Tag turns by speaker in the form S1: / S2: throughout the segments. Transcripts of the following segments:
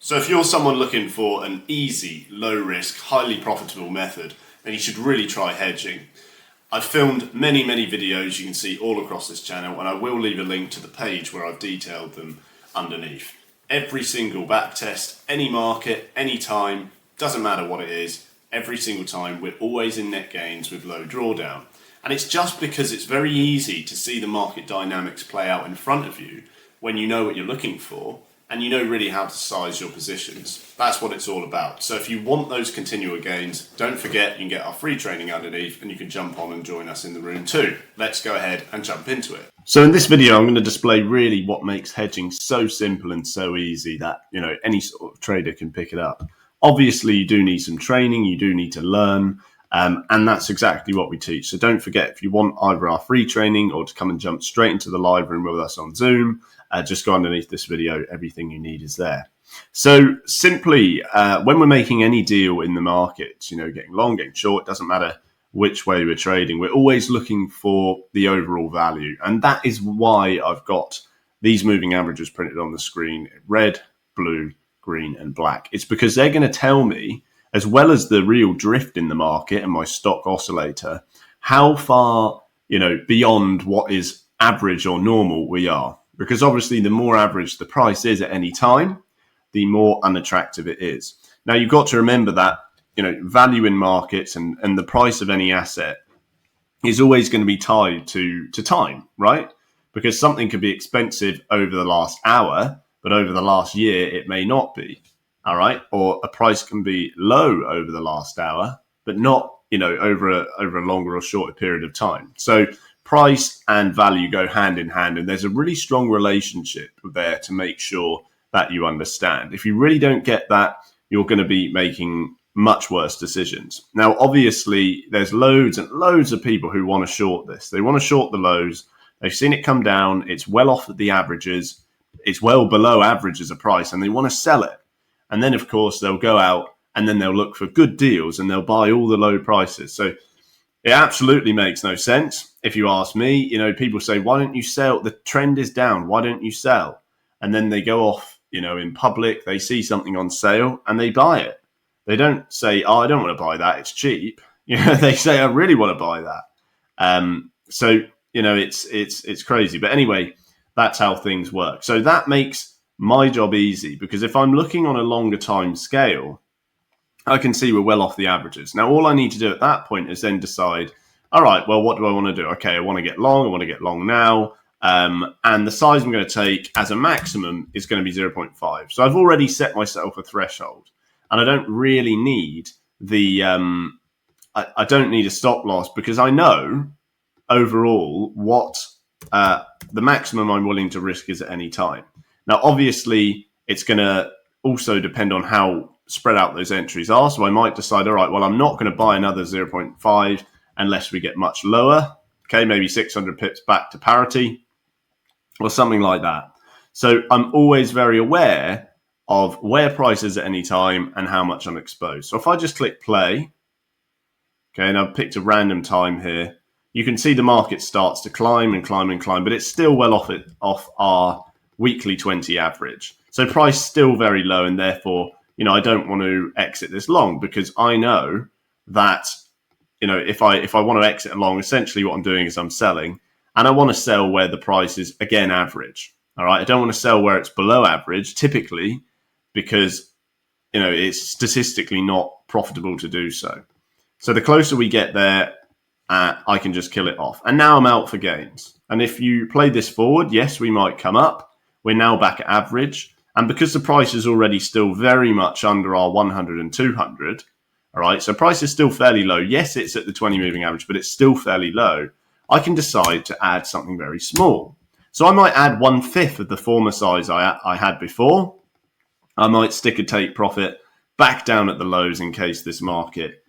S1: So if you're someone looking for an easy, low risk, highly profitable method, then you should really try hedging. I've filmed many videos you can see all across this channel, and I will leave a link to the page where I've detailed them underneath. Every single back test, any market, any time, doesn't matter what it is, every single time we're always in net gains with low drawdown. And it's just because it's very easy to see the market dynamics play out in front of you when you know what you're looking for and you know really how to size your positions. That's what it's all about. So if you want those continual gains, don't forget you can get our free training underneath and you can jump on and join us in the room too. Let's go ahead and jump into it. So in this video, I'm going to display really what makes hedging so simple and so easy that, any sort of trader can pick it up. Obviously, you do need some training, you do need to learn, and that's exactly what we teach. So don't forget, if you want either our free training or to come and jump straight into the live room with us on Zoom, just go underneath this video. Everything you need is there. So simply, when we're making any deal in the market, getting long, getting short, it doesn't matter which way we're trading, we're always looking for the overall value. And that is why I've got these moving averages printed on the screen: red, blue, green, and black. It's because they're going to tell me, as well as the real drift in the market and my stock oscillator, how far, beyond what is average or normal we are. Because obviously the more average the price is at any time, the more unattractive it is. Now you've got to remember that, value in markets and the price of any asset is always going to be tied to time, right? Because something could be expensive over the last hour, but over the last year, it may not be. All right. Or a price can be low over the last hour, but not, over a longer or shorter period of time. So price and value go hand in hand, and there's a really strong relationship there to make sure that you understand. If you really don't get that, you're going to be making much worse decisions. Now, obviously, there's loads and loads of people who want to short this. They want to short the lows. They've seen it come down. It's well off at the averages. It's well below average as a price, and they want to sell it. And then, of course, they'll go out and then they'll look for good deals and they'll buy all the low prices. So it absolutely makes no sense. If you ask me, people say, why don't you sell? The trend is down. Why don't you sell? And then they go off, in public, they see something on sale and they buy it. They don't say, oh, I don't want to buy that, it's cheap. They say, I really want to buy that. So it's crazy. But anyway, that's how things work. So that makes my job easy, because if I'm looking on a longer time scale, I can see we're well off the averages. Now, all I need to do at that point is then decide, all right, well, what do I want to do? Okay, I want to get long now. And the size I'm going to take as a maximum is going to be 0.5. So I've already set myself a threshold, and I don't really need I don't need a stop loss, because I know overall what the maximum I'm willing to risk is at any time. Now, obviously, it's going to also depend on how spread out those entries are. So I might decide, all right, well, I'm not going to buy another 0.5 unless we get much lower. Okay, maybe 600 pips back to parity or something like that. So I'm always very aware of where price is at any time and how much I'm exposed. So if I just click play, okay, and I've picked a random time here, you can see the market starts to climb and climb and climb, but it's still well off our weekly 20 average. So price still very low, and therefore, I don't want to exit this long, because I know that, if I want to exit long, essentially what I'm doing is I'm selling, and I want to sell where the price is, again, average. All right. I don't want to sell where it's below average, typically, because, it's statistically not profitable to do so. So the closer we get there, I can just kill it off. And now I'm out for gains. And if you play this forward, yes, we might come up. We're now back at average. And because the price is already still very much under our 100 and 200, all right, so price is still fairly low. Yes, it's at the 20 moving average, but it's still fairly low. I can decide to add something very small. So I might add 1/5 of the former size I had before. I might stick a take profit back down at the lows in case this market,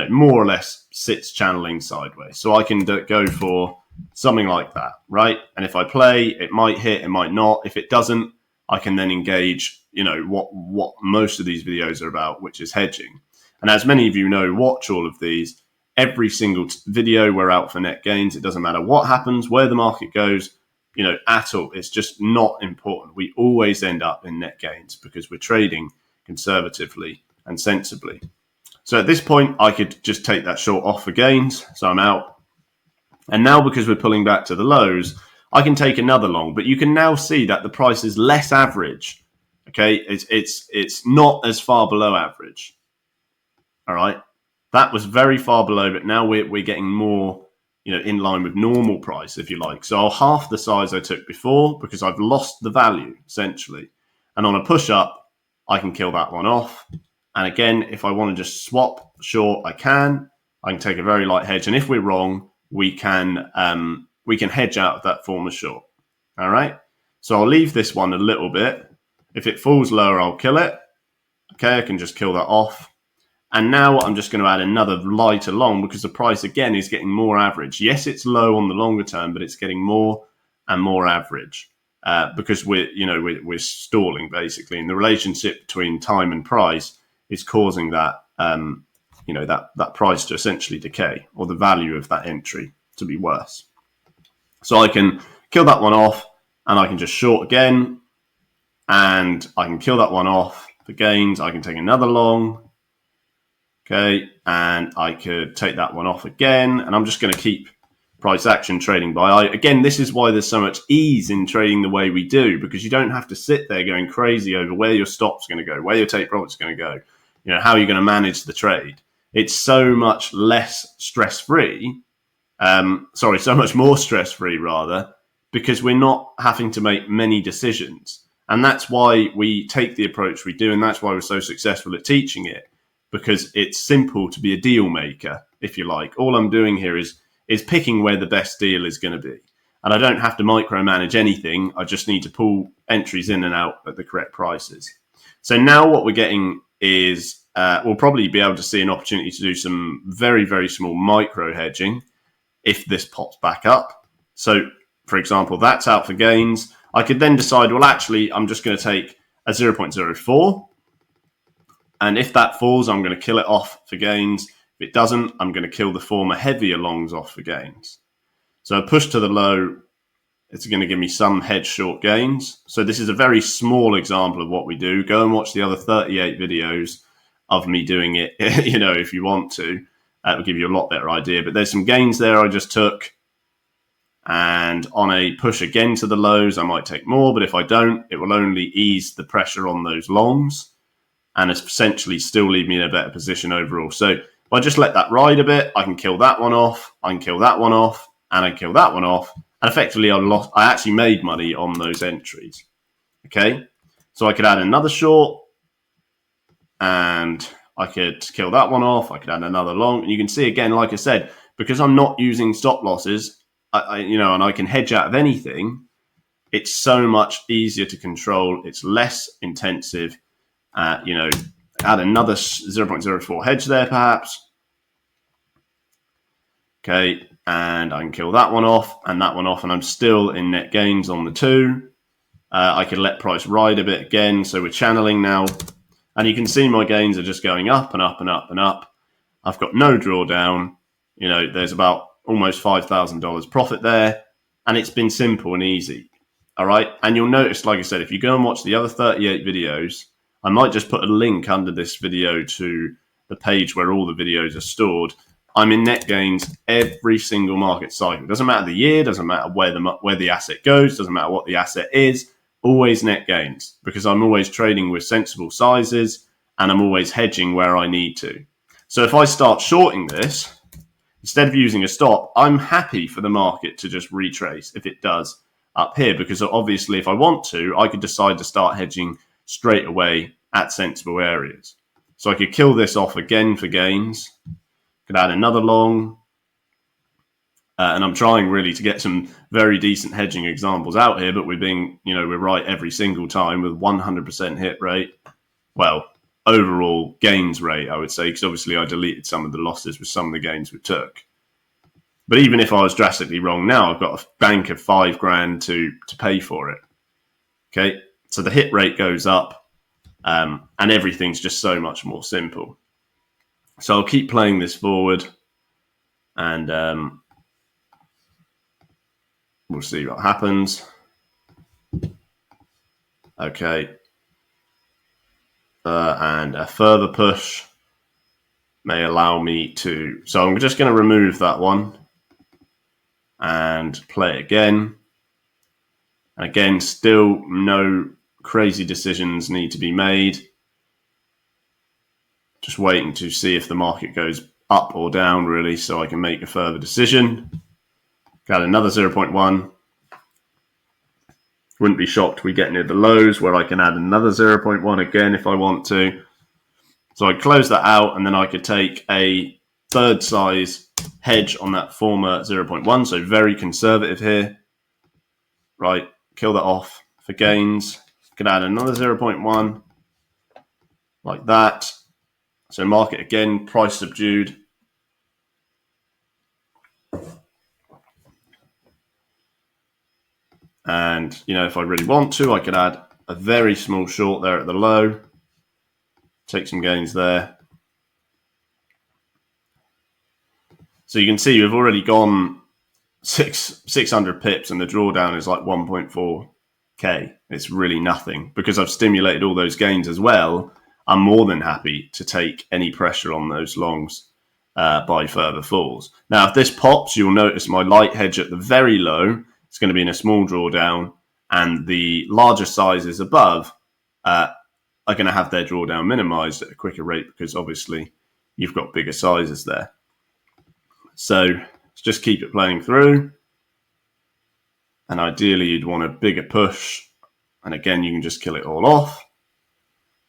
S1: more or less sits channeling sideways. So I can go for something like that, right? And if I play, it might hit, it might not. If it doesn't, I can then engage, what most of these videos are about, which is hedging. And as many of you know, watch all of these. Every single video, we're out for net gains. It doesn't matter what happens, where the market goes. at all. It's just not important. We always end up in net gains because we're trading conservatively and sensibly. So at this point, I could just take that short off for gains. So I'm out. And now because we're pulling back to the lows, I can take another long. But you can now see that the price is less average. Okay, it's not as far below average. All right, that was very far below, but now we're getting more, in line with normal price, if you like. So I'll half the size I took before because I've lost the value essentially. And on a push up, I can kill that one off. And again, if I want to just swap short, I can take a very light hedge. And if we're wrong, we can hedge out of that former short. All right. So I'll leave this one a little bit. If it falls lower, I'll kill it. Okay, I can just kill that off. And now I'm just going to add another lighter long because the price again is getting more average. Yes, it's low on the longer term, but it's getting more and more average because we're stalling basically, and the relationship between time and price is causing that that price to essentially decay, or the value of that entry to be worse. So I can kill that one off, and I can just short again, and I can kill that one off for gains. I can take another long. Okay, and I could take that one off again, and I'm just going to keep price action trading by. Again, this is why there's so much ease in trading the way we do, because you don't have to sit there going crazy over where your stop's going to go, where your take profit's going to go, how you're going to manage the trade. It's so much less stress-free, so much more stress-free rather, because we're not having to make many decisions. And that's why we take the approach we do, and that's why we're so successful at teaching it. Because it's simple to be a deal maker, if you like. All I'm doing here is picking where the best deal is going to be. And I don't have to micromanage anything. I just need to pull entries in and out at the correct prices. So now what we're getting is we'll probably be able to see an opportunity to do some very, very small micro hedging if this pops back up. So, for example, that's out for gains. I could then decide, well, actually, I'm just going to take a 0.04. And if that falls, I'm going to kill it off for gains. If it doesn't, I'm going to kill the former heavier longs off for gains. So a push to the low, it's going to give me some hedge short gains. So this is a very small example of what we do. Go and watch the other 38 videos of me doing it, if you want to. That will give you a lot better idea. But there's some gains there I just took. And on a push again to the lows, I might take more. But if I don't, it will only ease the pressure on those longs and essentially still leave me in a better position overall. So if I just let that ride a bit, I can kill that one off, I can kill that one off, and I can kill that one off. And effectively, I actually made money on those entries. Okay, so I could add another short, and I could kill that one off. I could add another long. And you can see again, like I said, because I'm not using stop losses, and I can hedge out of anything, it's so much easier to control. It's less intensive. Add another 0.04 hedge there, perhaps. Okay, and I can kill that one off and that one off, and I'm still in net gains on the two. I could let price ride a bit again, so we're channeling now. And you can see my gains are just going up and up and up and up. I've got no drawdown. There's about almost $5,000 profit there, and it's been simple and easy. All right, and you'll notice, like I said, if you go and watch the other 38 videos, I might just put a link under this video to the page where all the videos are stored. I'm in net gains every single market cycle. Doesn't matter the year, doesn't matter where the asset goes, doesn't matter what the asset is, always net gains, because I'm always trading with sensible sizes and I'm always hedging where I need to. So if I start shorting this, instead of using a stop, I'm happy for the market to just retrace if it does up here, because obviously if I want to, I could decide to start hedging straight away at sensible areas. So I could kill this off again for gains, could add another long, and I'm trying really to get some very decent hedging examples out here, but we're right every single time with 100% hit rate. Well, overall gains rate, I would say, because obviously I deleted some of the losses with some of the gains we took. But even if I was drastically wrong now, I've got a bank of $5,000 to pay for it. Okay, so the hit rate goes up. And everything's just so much more simple. So I'll keep playing this forward, and We'll see what happens. Okay. And a further push may allow me to... So I'm just going to remove that one and play again. And again, still no crazy decisions need to be made. Just waiting to see if the market goes up or down, really, so I can make a further decision. Got another 0.1. Wouldn't be shocked we get near the lows where I can add another 0.1 again if I want to. So I close that out, and then I could take a third size hedge on that former 0.1. So very conservative here. Right, kill that off for gains. Could add another 0.1 like that. So market again, price subdued. And, you know, if I really want to, I could add a very small short there at the low. Take some gains there. So you can see we've already gone 600 pips and the drawdown is like 1.4K. It's really nothing. Because I've stimulated all those gains as well, I'm more than happy to take any pressure on those longs by further falls. Now, if this pops, you'll notice my light hedge at the very low is going to be in a small drawdown, and the larger sizes above are going to have their drawdown minimized at a quicker rate because obviously you've got bigger sizes there. So let's just keep it playing through. And ideally you'd want a bigger push. And again, you can just kill it all off.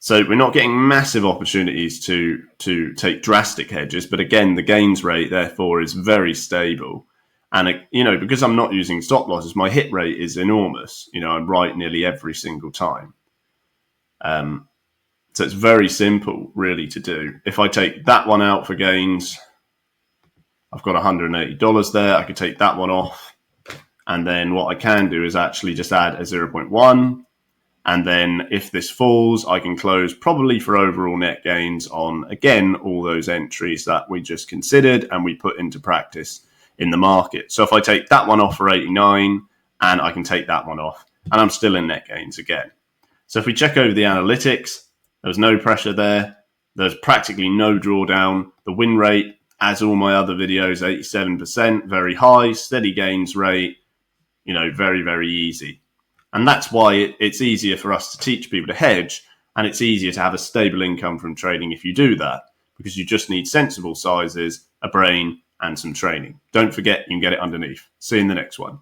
S1: So we're not getting massive opportunities to take drastic hedges. But again, the gains rate, therefore, is very stable. And, you know, because I'm not using stop losses, my hit rate is enormous. You know, I'm right nearly every single time. So it's very simple, really, to do. If I take that one out for gains, I've got $180 there. I could take that one off. And then what I can do is actually just add a 0.1. And then if this falls, I can close probably for overall net gains on, again, all those entries that we just considered and we put into practice in the market. So if I take that one off for 89 and I can take that one off, and I'm still in net gains again. So if we check over the analytics, there's no pressure there. There's practically no drawdown. The win rate, as all my other videos, 87%, very high, steady gains rate, you know, very, very easy. And that's why it's easier for us to teach people to hedge, and it's easier to have a stable income from trading if you do that, because you just need sensible sizes, a brain, and some training. Don't forget, you can get it underneath. See you in the next one.